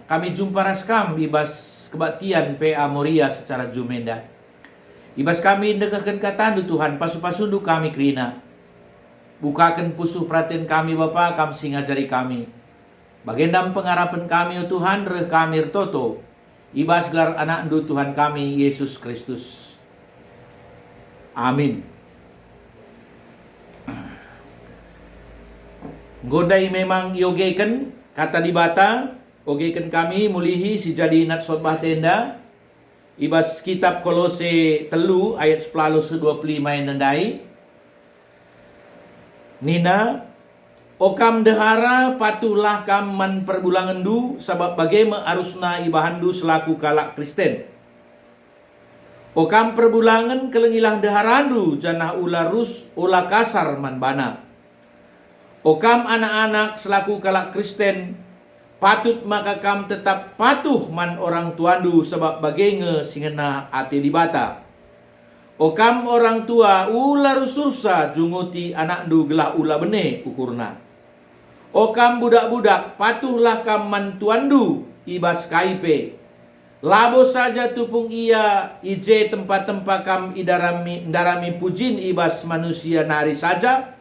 kami jumpa raskam ibas kebaktian PA Moria secara jumenda. Ibas kami dengarkan katandu Tuhan, pasu-pasundu kami kerina. Bukakan pusuh perhatian kami Bapa, kami singajari kami. Bagendam pengharapan kami ya Tuhan, reh kami toto. Ibas gelar anak ndu Tuhan kami, Yesus Kristus. Amin. Godai memang yogekan, kata di bata, ogekan kami mulihi si jadi inat sotbah tenda. Ibas kitab Kolose telu ayat 10-25 yang nendai. Nina, okam dehara patuhlah kam man perbulangandu, sabab bagaimana arusna ibahandu selaku kalak Kristen. Okam perbulangan kelengilah deharandu, janah ularus ula kasar man bana. Okam anak-anak selaku kalak Kristen, patut maka kam tetap patuh man orang tuandu, sebab bagenge singena ate dibata. Okam orang tua ula rusursa junguti anakdu gelah ula bene ukurna. Okam budak-budak patuhlah kam man tuandu ibas kaipe. Labo saja tupung ia ije tempat-tempat kam indarami pujin ibas manusia nari saja.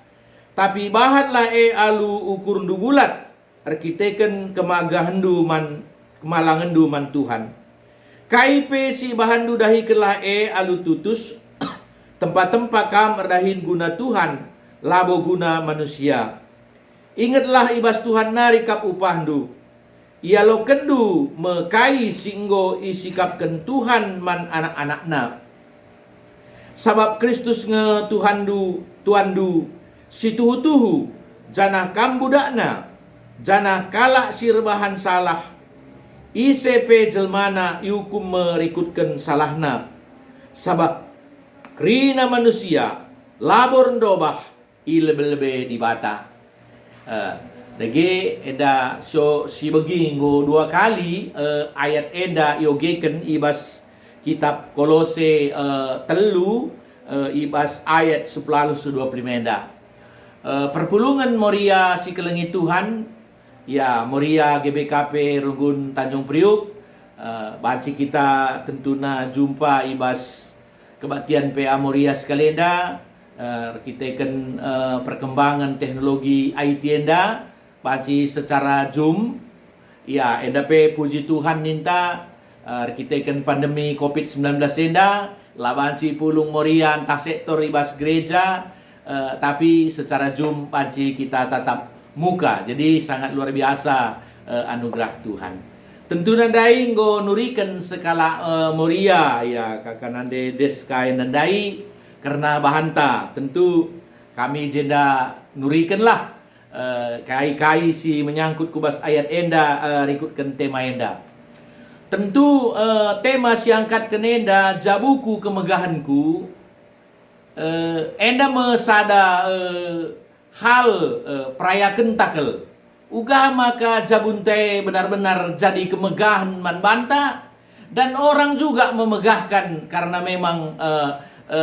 Tapi bahatlah alu ukur ndu bulat. Arkiteken kemagahandu man kemalangandu man Tuhan. Kaipe si bahandu dahi kelah alu tutus. Tempat-tempat kam erdahin guna Tuhan, labo guna manusia. Ingatlah ibas Tuhan nari kap upahndu. Ia lo kendu mekai singgo isikapken Tuhan man anak-anakna. Sabab Kristus nge tuandu si tuhu-tuhu janah kam budakna, janah kalak sirbahan salah. ICP jelmana iukum merikutkan salahna. Sabab krina manusia labor ndobah ilebe-lebe dibata. Dege eda so si beginggo dua kali ayat eda yogeken ibas kitab Kolose telu ibas ayat 10-25 eda. Perpulungan Moria si kelengi Tuhan, ya Moria GBKP Rugun Tanjung Priuk. Banci kita tentuna jumpa ibas kebaktian PA Moria sekalianda. Kita kan perkembangan teknologi IT enda banci secara Zoom. Ya, enda pe puji Tuhan ninta kita kan pandemi COVID-19 enda labanci pulung Moria entah sektor ibas gereja. Tapi secara Zoom panci kita tatap muka. Jadi sangat luar biasa anugerah Tuhan. Tentu nandai ngo nurikan skala Moria ya kakak nande deskai nandai karena bahanta. Tentu kami jenda nurikanlah kai-kai si menyangkut kubas ayat enda rikutkan tema enda. Tentu tema si angkat kenenda jabuku kemegahanku. Enda mesada hal perayakan takel. Uga maka jabunte benar-benar jadi kemegahan man banta. Dan orang juga memegahkan karena memang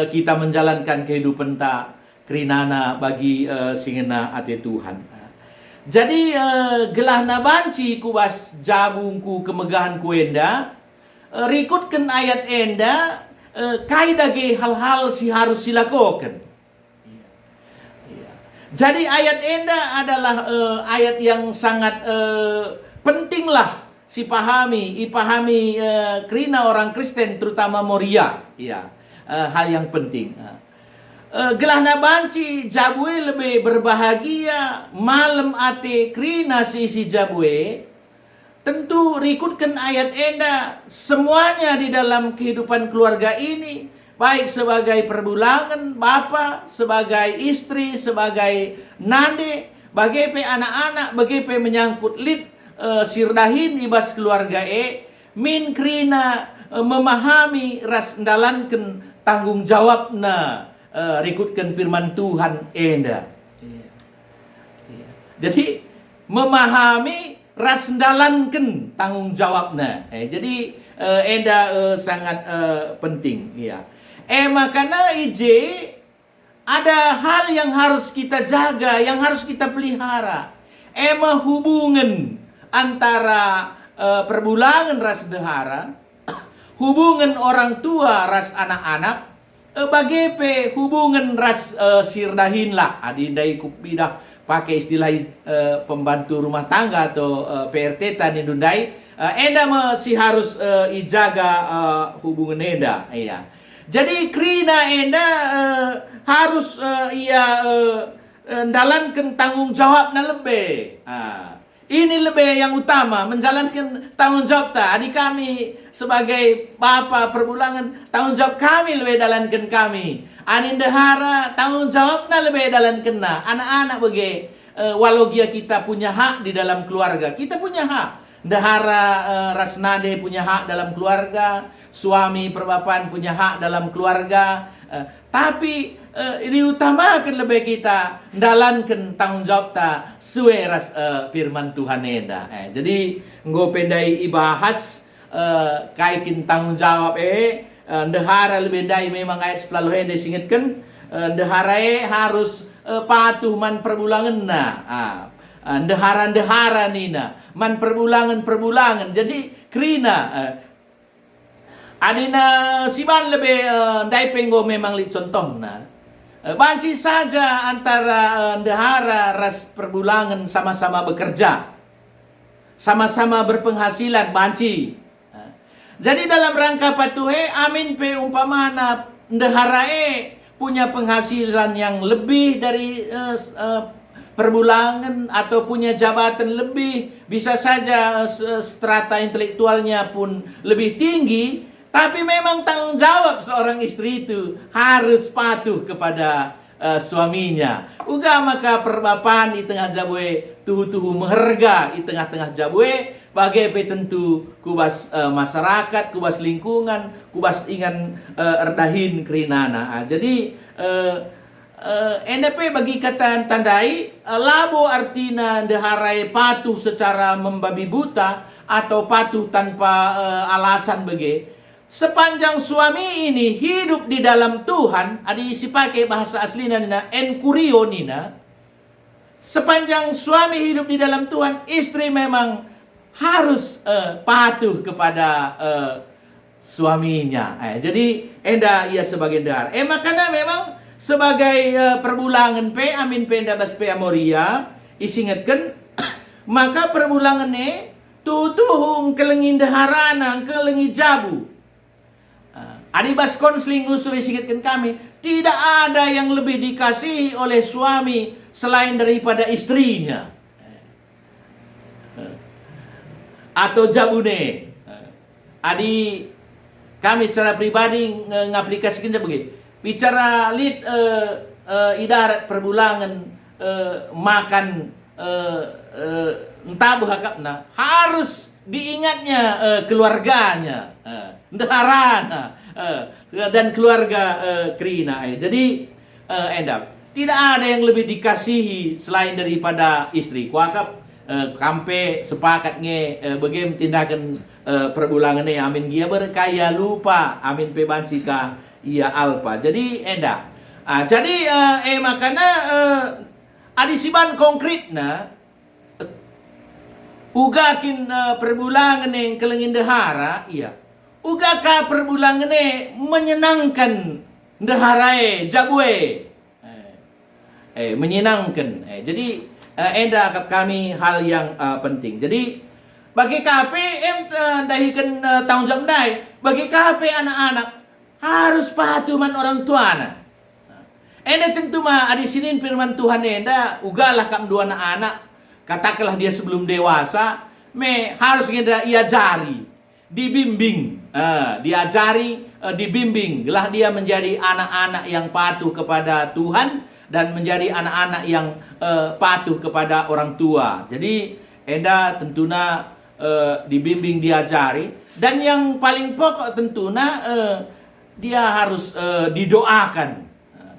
kita menjalankan kehidupan tak kerinana bagi singena ate Tuhan. Jadi gelahna banci kubas jabungku kemegahan ku enda. Rikutkan ayat enda. Kaidage hal-hal si harus silakukan. Jadi ayat enda adalah ayat yang sangat pentinglah si ipahami kerina orang Kristen terutama Moria. Ya, hal yang penting. Gelahna banci jabue lebih berbahagia malam ate kerina si jabue. Tentu rikutkan ayat enda semuanya di dalam kehidupan keluarga ini. Baik sebagai perbulangan bapa, sebagai istri, sebagai nande, bagai anak-anak, bagai menyangkut lid sirdahin ibas keluarga min krina memahami ras ndalankan tanggung jawabna rikutkan firman Tuhan enda. Jadi memahami ras ndalankan tanggung jawabna. Jadi enda sangat penting ya. Makanya ada hal yang harus kita jaga, yang harus kita pelihara. Hubungan antara perbulangan ras dehara, hubungan orang tua ras anak-anak, bagepe hubungan ras sirdahin lah. Adindai kupidah pakai istilah pembantu rumah tangga atau PRT tadi dundai. Enda masih harus ijaga hubungan enda. Iya. Jadi krina enda harus ia menjalankan tanggung jawabnya lebih. Ini lebih yang utama, menjalankan tanggung jawab adik kami sebagai bapak perbulangan, tanggung jawab kami lebih jalankan kami. Anin dehara tanggung jawabnya lebih jalankan anak-anak bagi walau kita punya hak di dalam keluarga, kita punya hak. Dehara rasnade punya hak dalam keluarga, suami perbapaan punya hak dalam keluarga, tapi diutamakan lebih kita dalankan tanggung jawab ta suwe ras firman Tuhan enda. Jadi nggo pendai ibahas kaikin tanggung jawab dehara lebih dai memang ayat 10 enda singetkan dehara harus patuh man perbulangan dehara nina man perbulangan. Jadi krina adina siban lebih dai penggo memang li contohna. Banci saja antara dehara ras perbulangan sama-sama bekerja, sama-sama berpenghasilan banci. Jadi dalam rangka patuhe amin pe umpamana deharae punya penghasilan yang lebih dari perbulangan atau punya jabatan lebih, bisa saja strata intelektualnya pun lebih tinggi. Tapi memang tanggung jawab seorang istri itu harus patuh kepada suaminya. Uga maka perbapaan di tengah jabue tuhu-tuhu meherga di tengah-tengah jabue bagai tentu kubas masyarakat, kubas lingkungan, kubas ingan erdahin kerinana. Jadi NDP bagi kata tandai labo artina deharai patuh secara membabi buta atau patuh tanpa alasan bagi. Sepanjang suami ini hidup di dalam Tuhan, ada isi pakai bahasa aslinya nina enkurio nina. Sepanjang suami hidup di dalam Tuhan, istri memang harus patuh kepada suaminya. Jadi enda ia sebagai dahar. Makanya memang sebagai perbulangan pe amin pe enda bas pe amoria isingatkan maka perbulangannya tutuhung kelengin daharana kelengi jabu. Adibas konseling usul singatkan kami, tidak ada yang lebih dikasihi oleh suami selain daripada istrinya. Atau jabune. Adi kami secara pribadi ngaplikasikan begini. Bicara lid idarat perbulangan makan entah buhakapna harus diingatnya keluarganya, daharana dan keluarga krina. Jadi tidak ada yang lebih dikasihi selain daripada istri. Kuakap kampe sepakat nge bagaimana tindakan perbulangannya amin dia berkaya lupa amin pebansika ia alpa. Jadi jadi makanya adisiban konkretna ugakin perbulangan yang kelengin dehara iya. Ugaka perbulangannya menyenangkan deharae jabue. Menyenangkan. Jadi enda akap kami hal yang penting. Jadi bagi KP dahikan tanggung jawab dai. Bagi KP anak-anak harus patuh man orang tuana. Enda tentu mah adi sinin firman Tuhan enda ugalah kam dua anak. Katakanlah dia sebelum dewasa harus kita ia jari. Dibimbing, diajari, dibimbing, lah dia menjadi anak-anak yang patuh kepada Tuhan dan menjadi anak-anak yang patuh kepada orang tua. Jadi enda tentunya dibimbing, diajari, dan yang paling pokok tentunya dia harus didoakan,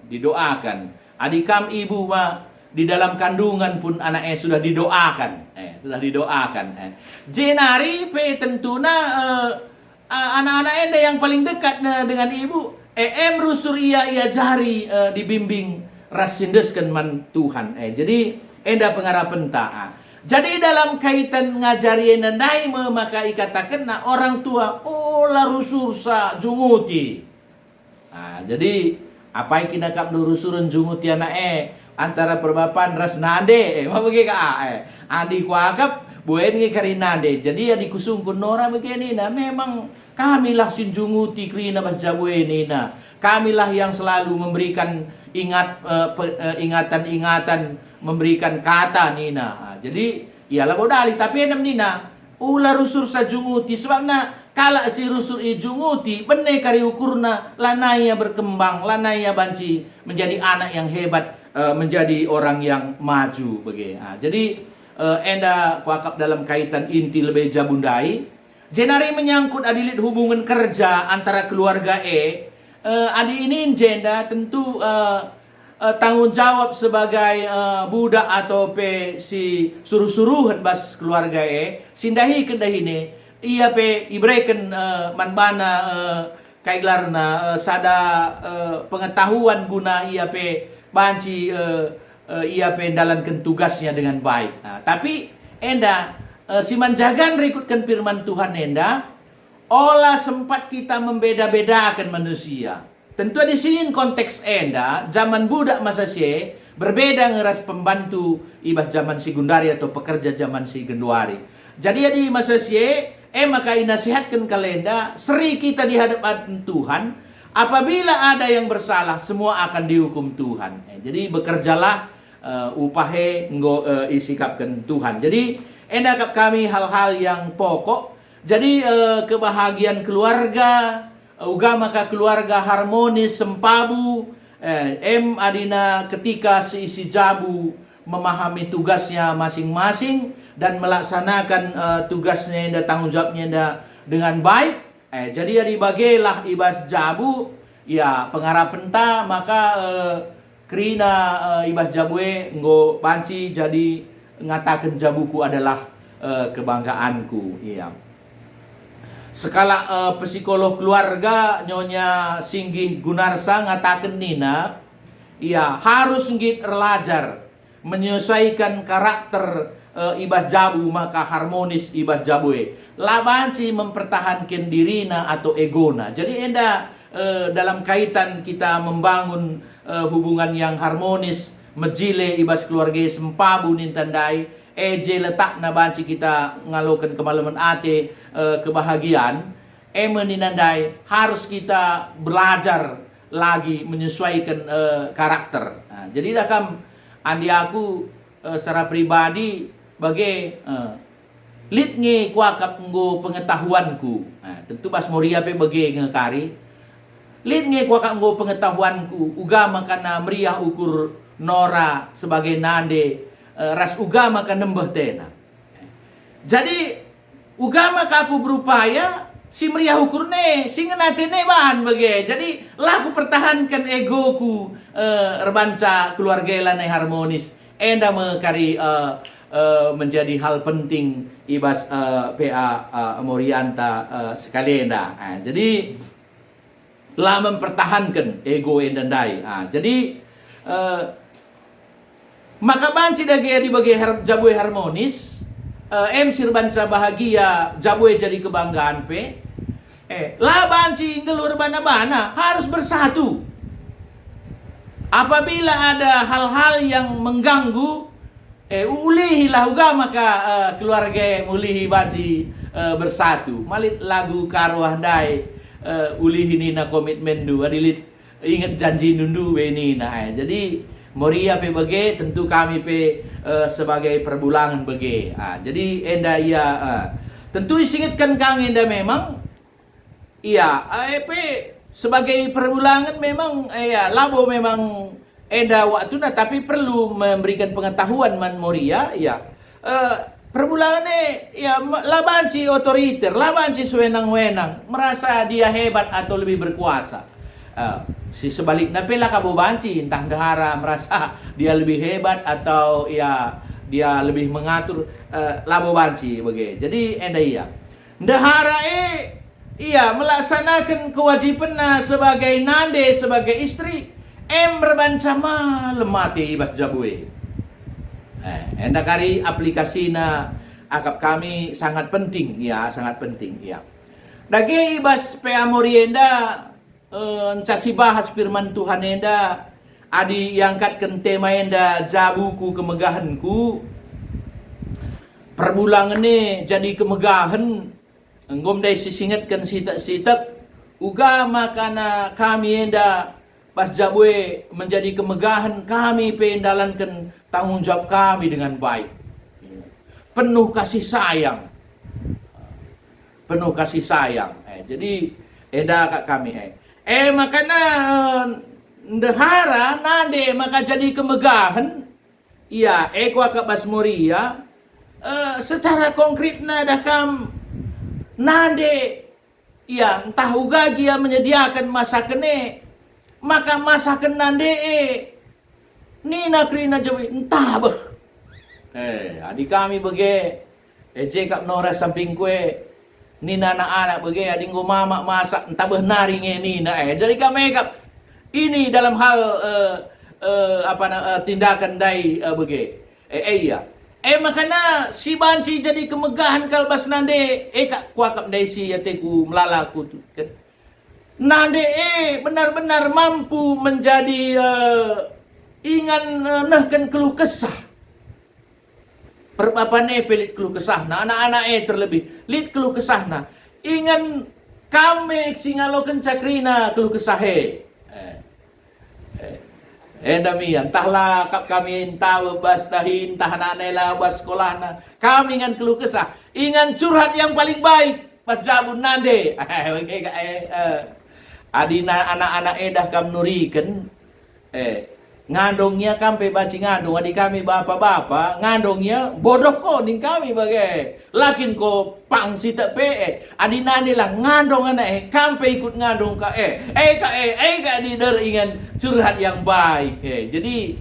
didoakan. Adikam ibu mah di dalam kandungan pun anaknya sudah didoakan. Sudah didoakan. Jenari pe tentunya anak-anak enda yang paling dekat dengan ibu rusur ia jari dibimbing rasindeskan man Tuhan. Jadi enda pengarapan ta. Jadi dalam kaitan ngajari nandai maka ikatakan na orang tua olah rusur sa junguti. Nah, jadi apa yang kita kap rusurun junguti anak antara perbapan ras nande mabagi ka adi kuakap buen ngi kari nande. Jadi adi kusungkun nora begini na memang kamilah sinjunguti krina bas jabueni na. Kamilah yang selalu memberikan ingatan-ingatan, memberikan kata nina. Jadi ialah bodali tapi enam nina ulah rusur sa junguti sebabna kala si rusur i junguti benne kari ukurna lanaya berkembang, lanaya banci menjadi anak yang hebat, menjadi orang yang maju bagi. Jadi enda kuakap dalam kaitan inti lebih jabundai. Jenari menyangkut adilit hubungan kerja antara keluarga adi ini jenda tentu tanggung jawab sebagai budak atau si suruh-suruhan bas keluarga sindahi kendahine ia ibreken manbana kaiglarna sada pengetahuan guna ia banci ia dalankan tugasnya dengan baik. Tapi enda si manjagan rekutkan firman Tuhan enda olah sempat kita membeda-bedakan manusia. Tentu di sini konteks enda zaman budak masa si berbeda ngeras pembantu ibas zaman si gundari atau pekerja zaman si genduari. Jadi di masa si maka inasihatkan kalenda seri kita di hadapan Tuhan apabila ada yang bersalah semua akan dihukum Tuhan. Jadi bekerjalah upahe nggo isikapkan Tuhan. Jadi enda kap kami hal-hal yang pokok. Jadi kebahagiaan keluarga uga maka keluarga harmonis sempabu adina ketika si jabu memahami tugasnya masing-masing dan melaksanakan tugasnya dan tanggung jawabnya dengan baik. Jadi ya dibagilah ibas jabu ya pengharapan ta maka krina ibas jabue nggo panci jadi ngatakan jabuku adalah kebanggaanku. Iya. Skala psikolog keluarga Nyonya Singgih Gunarsa ngatakan nina ia harus ngit relajar menyesuaikan karakter ibas jabu maka harmonis ibas jabue labanci mempertahankan dirina atau egona. Jadi enda dalam kaitan kita membangun hubungan yang harmonis mejile ibas keluarga sempabu nintandai eje letak na banci kita ngalokan kemalaman ate kebahagiaan meninandai harus kita belajar lagi menyesuaikan karakter. Jadi dah kam andi aku secara pribadi bagai lit nge kuakap nggo pengetahuanku. Tentu bas moria pe bagai ngekari lit nge kuakap nggo pengetahuanku ugama kana meriah ukur nora sebagai nande ras ugama kan nembeh tena. Jadi ugama kaku berupaya si meriah ukurne si ngenatene ban bage. Jadi laku pertahankan egoku rebanca keluarga lanai harmonis. Enda mekari menjadi hal penting ibas PA Morianta sekali enda. Jadi lah mempertahankan ego endandai. Jadi maka banci dagi dibagi jabue harmonis sir banca bahagia jabue jadi kebanggaan lah banci ngelur bana-bana harus bersatu. Apabila ada hal-hal yang mengganggu ulihilah uga maka keluarga ulihi banci bersatu. Malit lagu karwah dai ulihi nina komitmen du adilit ingat janji nundu benina. Jadi Moria pe bage tentu kami pe sebagai perbulangan bage. Jadi enda ia tentu isingitkan kang enda memang iya pe sebagai perbulangan memang labo memang enda waktu na tapi perlu memberikan pengetahuan man Moria ya perbulangan ya labanci otoriter labanci sewenang-wenang merasa dia hebat atau lebih berkuasa. Si sebaliknya pela kabo banci entah dahara merasa dia lebih hebat atau ya dia lebih mengatur labo banci bagi. Jadi enda iya dahara iya melaksanakan kewajibannya sebagai nande sebagai istri berbanca malam mati ibas jabue Enda kari aplikasi na akap kami sangat penting ya, sangat penting ya. Dagi ibas peamori enda casi bahas firman Tuhan enda adi yangkatkan tema enda jabuku kemegahanku. Perbulangan ni jadi kemegahan ngom dai sisingatkan sitak-sitak uga makana kami enda pas jabue menjadi kemegahan kami pendalankan tanggung jawab kami dengan baik. Penuh kasih sayang. Penuh kasih sayang. Jadi eda kak kami makana ndehara nade maka jadi kemegahan. Iya, kwa kak Basmoria secara konkret dah kam nade ya entah uga dia menyediakan masakan maka masakan nande nina krina jawi entah bah adik kami bege kap nora samping kue nina anak bege adik go mama masak entah bah nari nina jadi kami kap ini dalam hal tindakan dai bege iya makana si banci jadi kemegahan kalbas nande kak kuakap dai si yateku melalaku tu kan nande benar-benar mampu menjadi ingan nahkan keluh kesah perpapane pelit keluh kesah na anak-anak terlebih lit keluh kesah na ingan kami singalokan cakrina keluh kesah damian entahlah kami entah bas dahin entah anak-anak bas sekolah na kami ingan keluh kesah ingan curhat yang paling baik pas jabun nande adina anak-anak dah kam nurikan ngandongnya kampe baci ngandong adi kami bapak-bapak ngandongnya bodoh ko ning kami bagai lakin ko pang sita pe adina nila ngandong anak kampe ikut ngandong ka ka di der ingan curhat yang baik jadi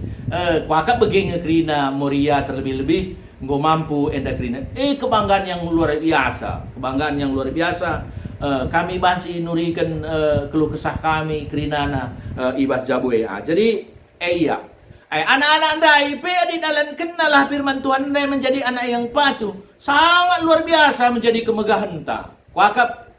kuakak begeng krina Moria terlebih-lebih ngo mampu enda krina kebanggaan yang luar biasa kami banci nurikan keluh kesah kami krinana ibas jabue jadi iya anak-anak ndai pe di dalam kenalah firman Tuhan ndai menjadi anak yang patuh sangat luar biasa menjadi kemegahan ta kuakap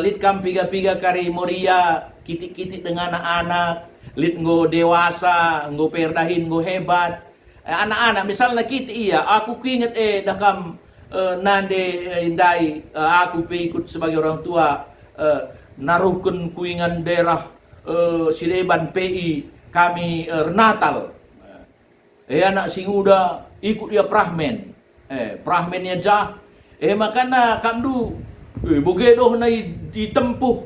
lit kam piga-piga kari Moria kitik-kitik dengan anak-anak lit ngo dewasa ngo perdahin ngo hebat anak-anak misalnya kiti iya aku inget dah kam nande indai aku pe ikut sebagai orang tua narukun kuingan daerah Sileban PI kami Natal anak singuda ikut dia prahmen prahmennya jah makana kamdu bogedoh nai ditempuh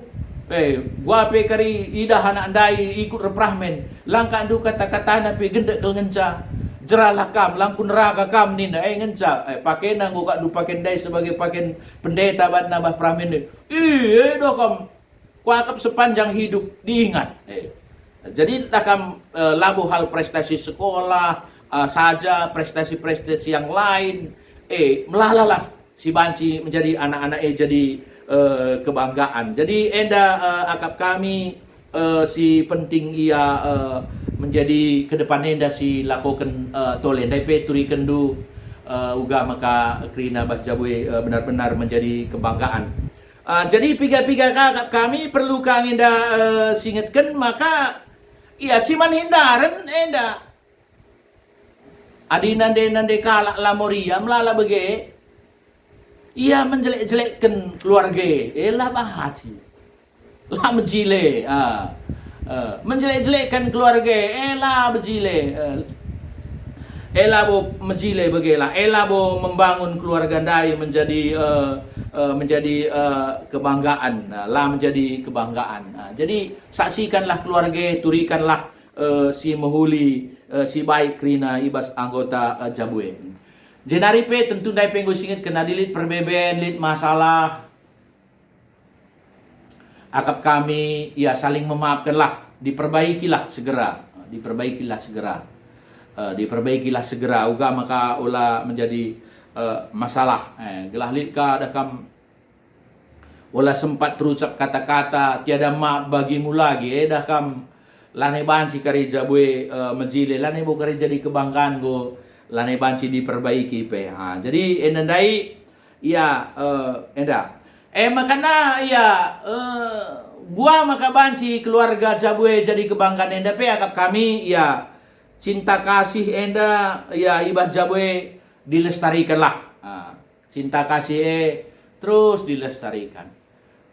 gua pe kari idah anak ndai ikut prahmen langka ndu kata-kata na pe gendek kel ngenca jeralah kam langku neraka kam nina ngenca pakai nanggo kak du pakai ndai sebagai pakai pendeta ban nambah prahmen doh kam kuakap sepanjang hidup diingat jadi takam labu hal prestasi sekolah saja prestasi-prestasi yang lain melalalah si banci menjadi anak-anak jadi kebanggaan. Jadi enda akap kami si penting ia menjadi ke depan enda si lakukan tole dai peturi kendu uga maka krina bas jabue benar-benar menjadi kebanggaan. Jadi piga-piga kakak kami perlu kang enda singetkan maka iya siman hindaran enda adi nande kalak la Moria melala bege ia menjelek-jelekkan keluarga lah bahati lah menjile menjelek-jelekkan keluarga lah bejile bo menjile bege lah bo membangun keluarga ndai menjadi kebanggaan lah menjadi kebanggaan jadi saksikanlah keluarga turikanlah si mehuli si baik krina ibas anggota jabue jenari pe tentu dai penggo singit kena dilit perbeben lit masalah akap kami ya saling memaafkanlah diperbaikilah segera uga maka ulah menjadi masalah gelah litka dakam wala sempat terucap kata-kata tiada maaf bagimu lagi dakam lane ban si kari jabue menjile lane bo kari jadi kebanggaan go lane banci diperbaiki pe. Jadi endai ya enda. Makana ya gua maka banci keluarga Jabue jadi kebanggaan enda pe akap kami ya cinta kasih enda ya ibah Jabue dilestarikanlah. Cinta kasih terus dilestarikan.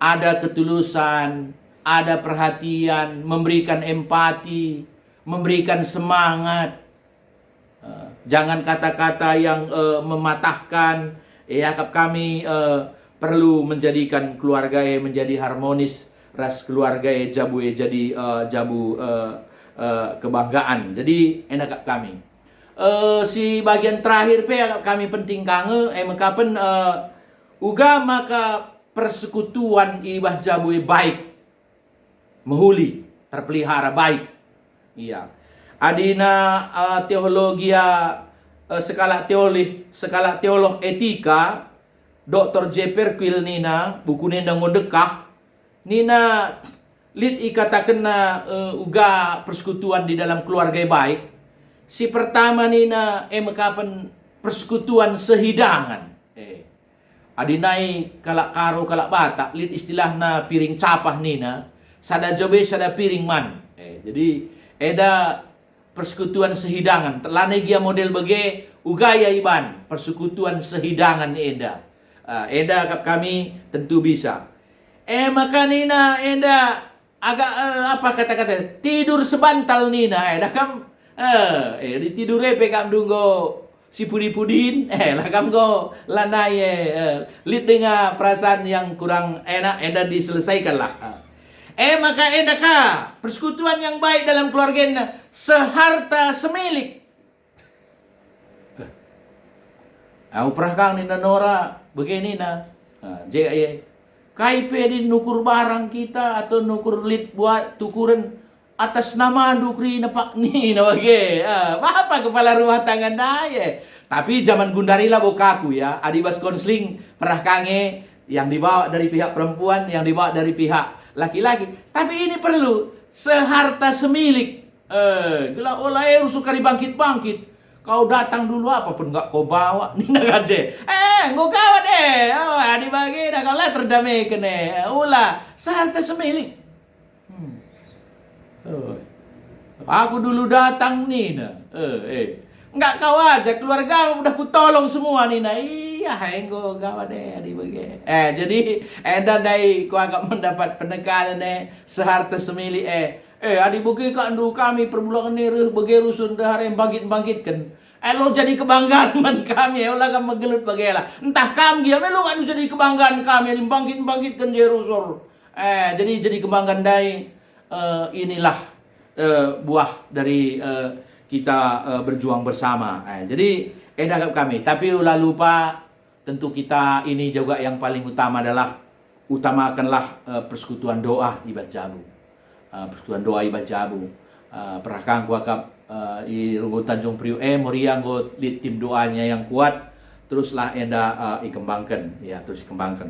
Ada ketulusan, ada perhatian, memberikan empati, memberikan semangat. Jangan kata-kata yang mematahkan. Akap kami perlu menjadikan keluarga menjadi harmonis, ras keluarga Jabue jadi jabu kebanggaan. Jadi enak kami. Si bagian terakhir pe kami penting kange mekapen uga maka persekutuan ibah Jabue baik, mehuli, terpelihara baik. Iya. Adina teologia skala teolog etika Dr. J. Perquil nina buku nenda ngondekah nina lit ikatakan na uga persekutuan di dalam keluarga baik. Si pertama nina mekapen persekutuan sehidangan. Adinai kalak karo kalak batak lit istilahna piring capah nina sada jobe sada piring man. Jadi eda persekutuan sehidangan telane gia model bege ugaya iban persekutuan sehidangan eda. Eda kap kami tentu bisa. Maka nina eda agak apa kata-kata tidur sebantal nina eda kam di tidure pe kam dunggo si pudi-pudin lah kam go lanai lit dengan perasaan yang kurang enak enda diselesaikan lah. Maka enda ka persekutuan yang baik dalam keluarga enda seharta semilik. Aku pernah kang nina Nora begini na KIP di nukur barang kita atau nukur lit buat tukuran atas nama dukri na pak ni na wage. Apa kepala rumah tangga daya. Tapi zaman Gundari lah bokaku ya. Adibas konseling pernah kange yang dibawa dari pihak perempuan, yang dibawa dari pihak laki-laki. Tapi ini perlu seharta semilik. Gila oleh suka dibangkit-bangkit. Kau datang dulu apapun nggak kau bawa. Nina gaje. Nggak kawat dibagi dah kau lah terdamai kene. Ulah seharta semilik. Aku dulu datang Nina. Enggak kau aja keluarga udah kutolong semua Nina. Iya, engko gawat dibagi. Jadi enda dai ku agak mendapat penekanan seharta semilik adi buki kandu kami perbulangan ni bagi rusun dah yang bangkit-bangkitkan. Lo jadi kebanggaan man kami ulah kam megelut bagela. Entah kam dia lo kan jadi kebanggaan kami yang bangkit-bangkitkan Jerusalem. Jadi kebanggaan dai inilah buah dari kita berjuang bersama. Jadi enak kami. Tapi ulah lupa tentu kita ini juga yang paling utama adalah utamakanlah persekutuan doa ibadah jabu. Persekutuan doa ibadah jabu. Pernah kang kuakap i Rugo Tanjung Priok Moria nggo di tim doanya yang kuat teruslah enda ikembangkan ya terus kembangkan.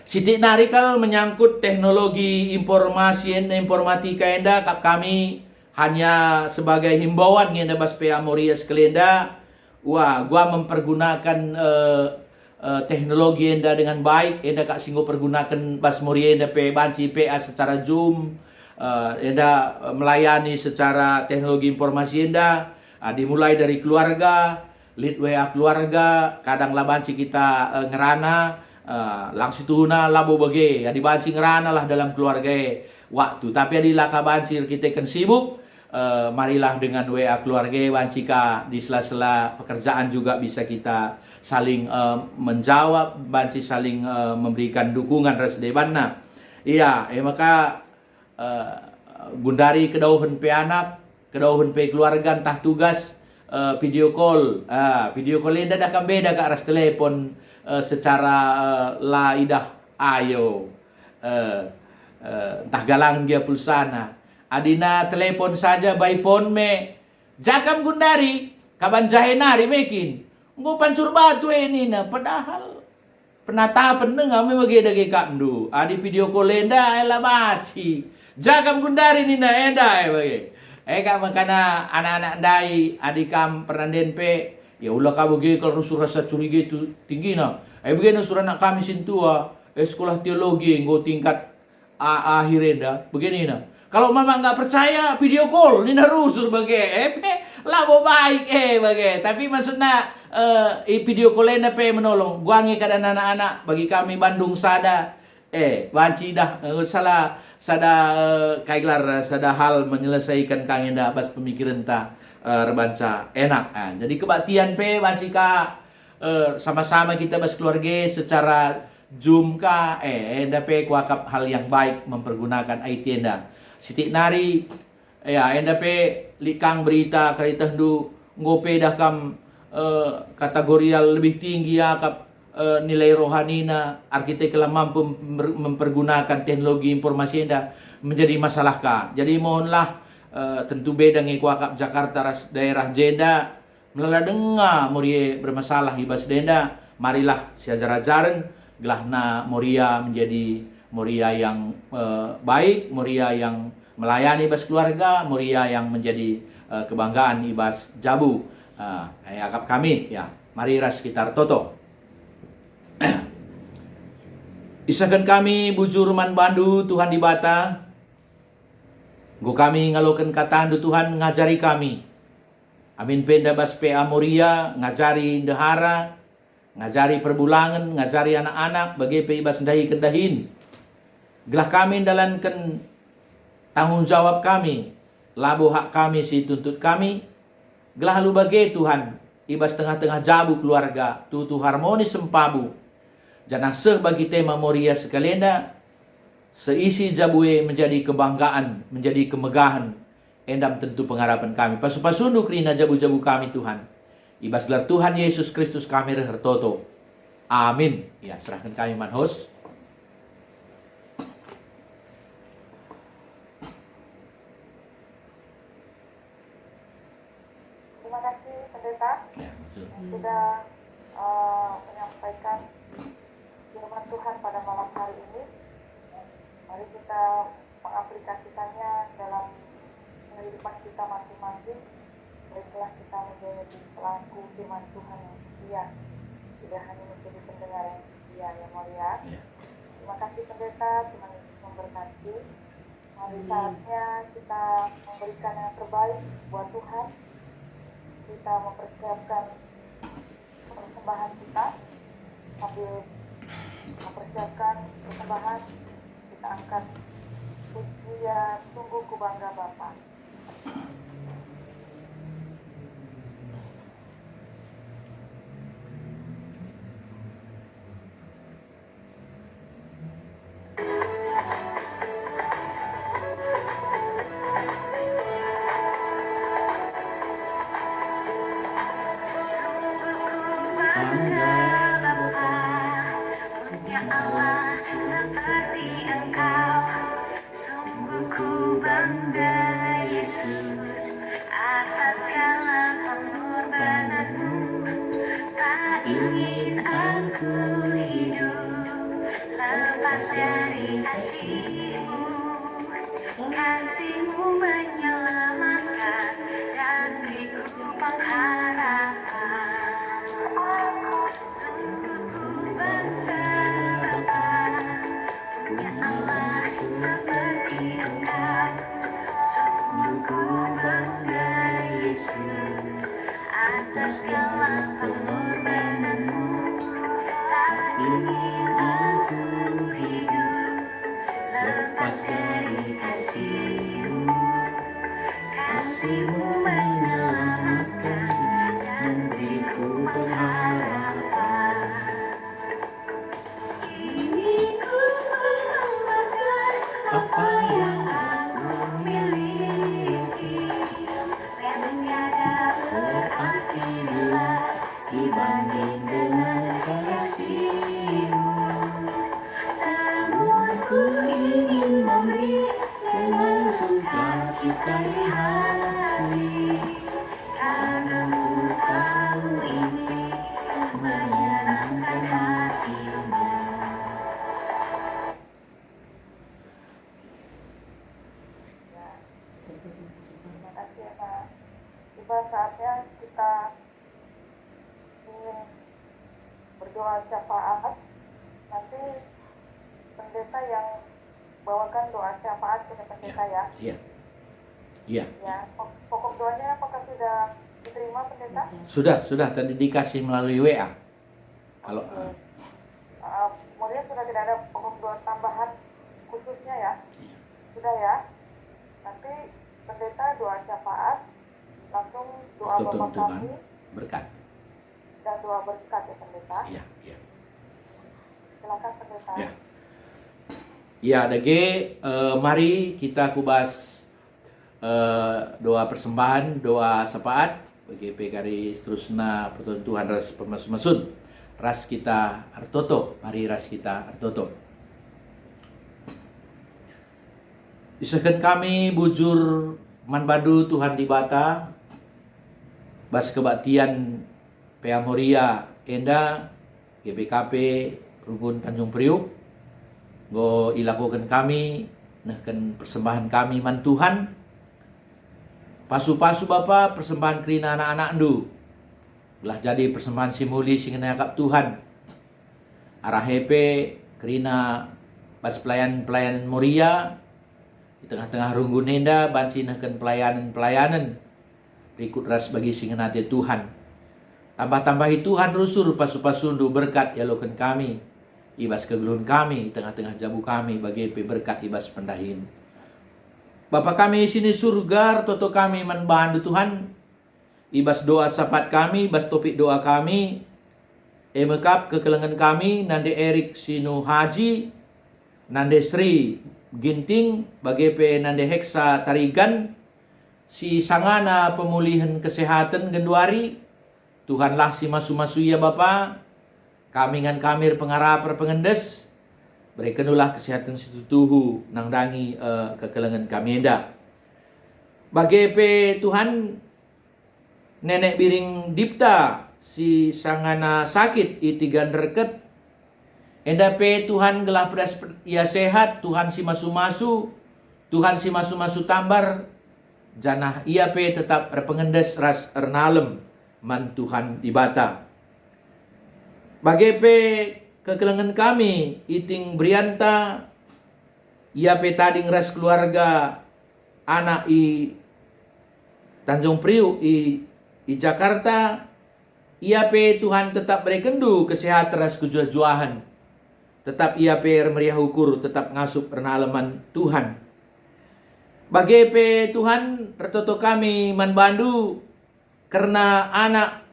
Siti narikal menyangkut teknologi informatika enda kap kami hanya sebagai himbauan ngenda bas PA Moria sekelenda. Wah, gua mempergunakan teknologi enda dengan baik. Enda kak singgo pergunakan bas Moria enda banci PA secara Zoom. Enda melayani secara teknologi informasi enda. Dimulai dari keluarga, lead WA keluarga, kadang labanci kita ngerana. Langsung tuna labo bage di banci ngerana lah dalam keluarga waktu tapi adi laka banci kita kan sibuk marilah dengan WA keluarga bancika di sela-sela pekerjaan juga bisa kita saling menjawab banci saling memberikan dukungan ras debanna iya maka Gundari kedauhan pe anak kedauhan pe keluarga entah tugas video call enda dah kan beda kak ras telepon secara laidah ayo entah galang dia pulsana adina telepon saja by phone me jakam Gundari kaban jahenari mekin nggo pancur batu ini na padahal penatapan dengar me bagi dage kandu adi video call enda ela baci jakam Gundari ni na enda bagi Kak makana anak-anak ndai adikam pernanden pe ya ulah ka bagi kalau rasa curiga itu tinggi na. Begini surah anak kami sintua sekolah teologi nggo tingkat akhirnya begini na. Kalau mama nggak percaya video call ni narusur bagi labo baik bagi. Tapi maksudnya video call enda pe menolong guangi keadaan anak-anak bagi kami Bandung sada banci dah salah sada kaiglar sada hal menyelesaikan kangenda bas pemikiran ta rebanca enak. Jadi kebaktian pe banci ka sama-sama kita bas keluarga secara Zoom ka enda pe kuakap hal yang baik mempergunakan IT enda. Sitik nari ya enda pe likang berita karita hendu ngope dah kam kategorial lebih tinggi ya kap nilai rohanina arsitek lah mampu mempergunakan teknologi informasi enda menjadi masalah ka. Jadi mohonlah tentu beda ngi kuakap Jakarta daerah jenda melala denga murie bermasalah ibas denda marilah siajar-ajaran gelahna Moria menjadi Moria yang baik, Moria yang melayani ibas keluarga, Moria yang menjadi kebanggaan ibas Jabu. Akap kami ya, mari ras sekitar toto. Isakan kami bujur man bandu Tuhan di bata. Go kami ngalokan katandu Tuhan ngajari kami. Amin penda bas PA Moria ngajari dehara, ngajari perbulangan, ngajari anak-anak bagi ibas dahi kendahin. Gelah kami dalankan tanggung jawab kami, labo hak kami si tuntut kami. Gelah lu bagi Tuhan, ibas tengah-tengah jabu keluarga, tutu harmonis sempabu. Jangan seh bagi tema Moria sekalianda, seisi jabue menjadi kebanggaan, menjadi kemegahan. Endam tentu pengharapan kami. Pasu-pasundu krina jabu-jabu kami Tuhan. Ibas gelar Tuhan Yesus Kristus kami rehertoto. Amin. Ya, serahkan kami manhos. Terima kasih Pendeta yang sudah menyampaikan firman Tuhan pada malam hari ini. Mari kita mengaplikasikannya dalam kehidupan kita masing-masing. Baiklah kita menjadi pelaku firman Tuhan yang setia, tidak hanya menjadi pendengar yang setia yang mulia. Terima kasih Pendeta, Tuhan Yesus memberkati. Mari saatnya kita memberikan yang terbaik buat Tuhan. Kita mempersiapkan persembahan kita. Sambil mempersiapkan persembahan, kita angkat pujian Sungguh Ku Bangga Bapa. Kasih-Mu menyelamatkan dan beriku pengharapan. Sungguh ku bangga Bapa, punya Allah seperti Engkau. Sungguh ku bangga Yesus atas segala pengorbanan-Mu. Tak ingin aku hidup tiba saatnya kita ingin berdoa syafaat. Nanti pendeta yang bawakan doa syafaat ke pendeta ya. Iya. Iya. Ya, pokok doanya apakah sudah diterima pendeta? Sudah tadi dikasih melalui WA. Kalau Kemudian sudah tidak ada pokok doa tambahan khususnya ya? Iya. Sudah ya? Nanti pendeta doa syafaat, langsung doa Tuntun Bapa Tuhan kami, berkat. dan doa berkat ya pendeta. Iya, iya. Silakan pendeta. Ya. Ya, mari kita kubas doa persembahan, doa syafaat bagi PKRI seterusnya pertolongan Tuhan ras pemasud. Ras kita artoto, mari ras kita artoto. Isakan kami bujur manbandu Tuhan di bata, bas kebaktian Peamoria Enda, GBKP Rugun Tanjung Priuk, go ilakukan kami, nahkan persembahan kami man Tuhan, pasu-pasu Bapa persembahan kerina anak-anak ndu, belah jadi persembahan simuli sing ngakap Tuhan, arah hepe kerina pas pelayan-pelayanan Moria, di tengah-tengah Runggun Enda, bansi nahkan pelayanan-pelayanan, berikut ras bagi sing nate Tuhan. Tambah-tambahi Tuhan rusur pasu-pasu ndu berkat ya loken kami. Ibas kegelun kami, tengah-tengah jabu kami, bagi berkat ibas pendahin. Bapa kami sini surga, toto kami menbandu Tuhan. Ibas doa sapat kami, ibas topik doa kami. Emekap kekelengan kami, nande Erik Sinu Haji, nande Sri Ginting, bagi nande Heksa Tarigan, si Sangana pemulihan kesehatan Genduari. Tuhanlah si masu-masu ya Bapa. Kami ngan kamir pengarah pengendes, berikanlah kesehatan situ tuhu nang dangi kekelengan kami enda. Bagi Tuhan nenek biring Dipta si sangana sakit itigan reket. Enda Tuhan gelah pedas ia sehat, Tuhan si masu-masu, Tuhan si masu-masu tambar. Janah ia tetap pengendes ras ernalem man Tuhan ibata. Bagi kekelengan kami, iting Brianta, ia tading ras keluarga anak i Tanjung Priuk i Jakarta, ia Tuhan tetap berekendu kesehatan ras kejuahan, tetap ia meriah ukur, tetap ngasup pernalaman Tuhan. Bagi Tuhan, tertutup kami manbandu, karena anak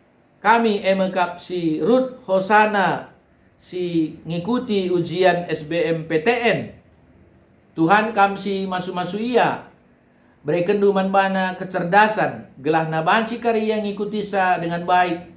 kami emekap si Ruth Hosana, si ngikuti ujian SBMPTN. Tuhan kam si masu-masu ia, berikan duman bana kecerdasan, gelah nabanci karya ngikuti sa dengan baik.